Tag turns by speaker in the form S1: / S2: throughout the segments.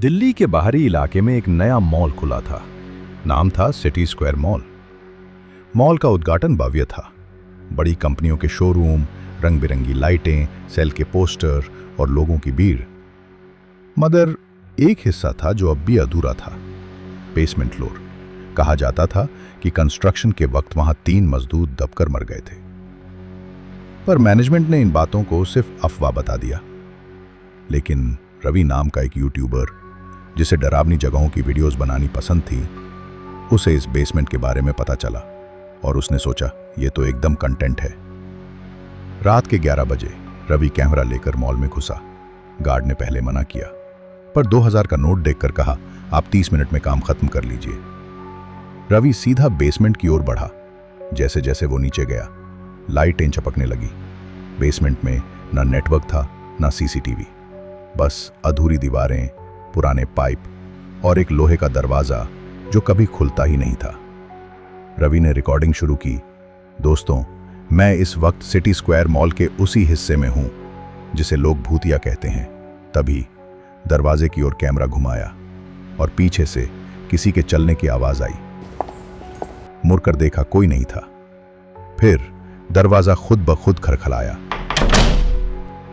S1: दिल्ली के बाहरी इलाके में एक नया मॉल खुला था। नाम था सिटी स्क्वायर मॉल। मॉल का उद्घाटन भव्य था। बड़ी कंपनियों के शोरूम, रंग बिरंगी लाइटें, सेल के पोस्टर और लोगों की भीड़। मगर एक हिस्सा था जो अब भी अधूरा था, बेसमेंट फ्लोर। कहा जाता था कि कंस्ट्रक्शन के वक्त वहां 3 मजदूर दबकर मर गए थे, पर मैनेजमेंट ने इन बातों को सिर्फ अफवाह बता दिया। लेकिन रवि नाम का एक यूट्यूबर, जिसे डरावनी जगहों की वीडियोस बनानी पसंद थी, उसे इस बेसमेंट के बारे में पता चला और उसने सोचा ये तो एकदम कंटेंट है। रात के 11 बजे रवि कैमरा लेकर मॉल में घुसा। गार्ड ने पहले मना किया, पर 2000 का नोट देखकर कहा, आप 30 मिनट में काम खत्म कर लीजिए। रवि सीधा बेसमेंट की ओर बढ़ा। जैसे जैसे वो नीचे गया, लाइटें चपकने लगी। बेसमेंट में न नेटवर्क था, न सीसीटीवी, बस अधूरी दीवारें, पुराने पाइप और एक लोहे का दरवाजा जो कभी खुलता ही नहीं था। रवि ने रिकॉर्डिंग शुरू की। दोस्तों, मैं इस वक्त सिटी स्क्वायर मॉल के उसी हिस्से में हूं जिसे लोग भूतिया कहते हैं। तभी दरवाजे की ओर कैमरा घुमाया और पीछे से किसी के चलने की आवाज आई। मुड़कर देखा, कोई नहीं था। फिर दरवाजा खुद ब खुद खड़खड़ाया।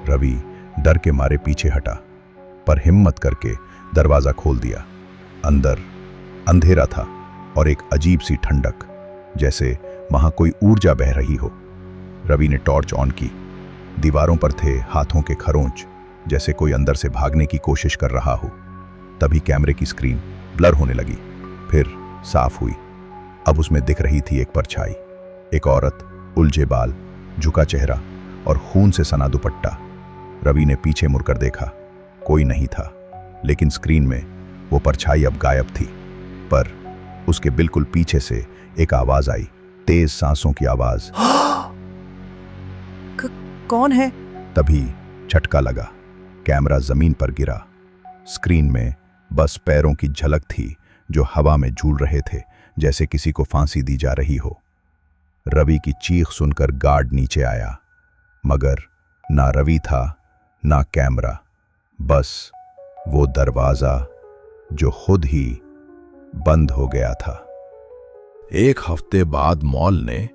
S1: रवि डर के मारे पीछे हटा, पर हिम्मत करके दरवाजा खोल दिया। अंदर अंधेरा था और एक अजीब सी ठंडक, जैसे वहां कोई ऊर्जा बह रही हो। रवि ने टॉर्च ऑन की। दीवारों पर थे हाथों के खरोंच, जैसे कोई अंदर से भागने की कोशिश कर रहा हो। तभी कैमरे की स्क्रीन ब्लर होने लगी, फिर साफ हुई। अब उसमें दिख रही थी एक परछाई, एक औरत, उलझे बाल, झुका चेहरा और खून से सना दुपट्टा। रवि ने पीछे मुड़कर देखा, कोई नहीं था, लेकिन स्क्रीन में वो परछाई अब गायब थी। पर उसके बिल्कुल पीछे से एक आवाज आई, तेज सांसों की आवाज।
S2: कौन है?
S1: तभी झटका लगा। कैमरा जमीन पर गिरा। स्क्रीन में बस पैरों की झलक थी जो हवा में झूल रहे थे, जैसे किसी को फांसी दी जा रही हो। रवि की चीख सुनकर गार्ड नीचे आया, मगर ना रवि था ना कैमरा, बस वो दरवाजा जो खुद ही बंद हो गया था। एक हफ्ते बाद मॉल ने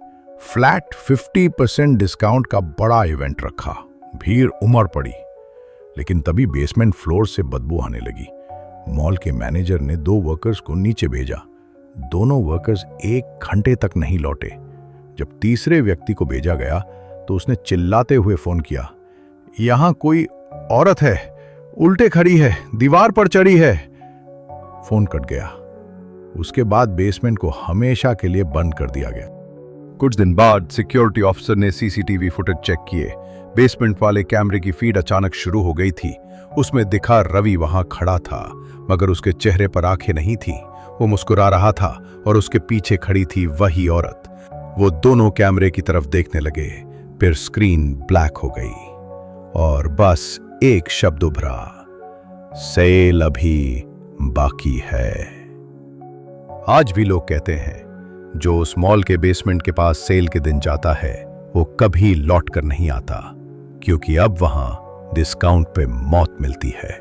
S1: फ्लैट 50% डिस्काउंट का बड़ा इवेंट रखा। भीड़ उमड़ पड़ी, लेकिन तभी बेसमेंट फ्लोर से बदबू आने लगी। मॉल के मैनेजर ने 2 वर्कर्स को नीचे भेजा। दोनों वर्कर्स 1 घंटे तक नहीं लौटे। जब तीसरे व्यक्ति को भेजा गया तो उसने चिल्लाते हुए फोन किया, यहां कोई औरत है, उल्टे खड़ी है, दीवार पर चढ़ी है। फोन कट गया। उसके बाद बेसमेंट को हमेशा के लिए बंद कर दिया गया। कुछ दिन बाद सिक्योरिटी ऑफिसर ने सीसीटीवी फुटेज चेक किए। बेसमेंट वाले कैमरे की फीड अचानक शुरू हो गई थी। उसमें दिखा रवि वहां खड़ा था, मगर उसके चेहरे पर आंखें नहीं थी। वो मुस्कुरा रहा था और उसके पीछे खड़ी थी वही औरत। वो दोनों कैमरे की तरफ देखने लगे। फिर स्क्रीन ब्लैक हो गई और बस एक शब्द उभरा, सेल अभी बाकी है। आज भी लोग कहते हैं, जो उस मॉल के बेसमेंट के पास सेल के दिन जाता है वो कभी लौट कर नहीं आता, क्योंकि अब वहां डिस्काउंट पे मौत मिलती है।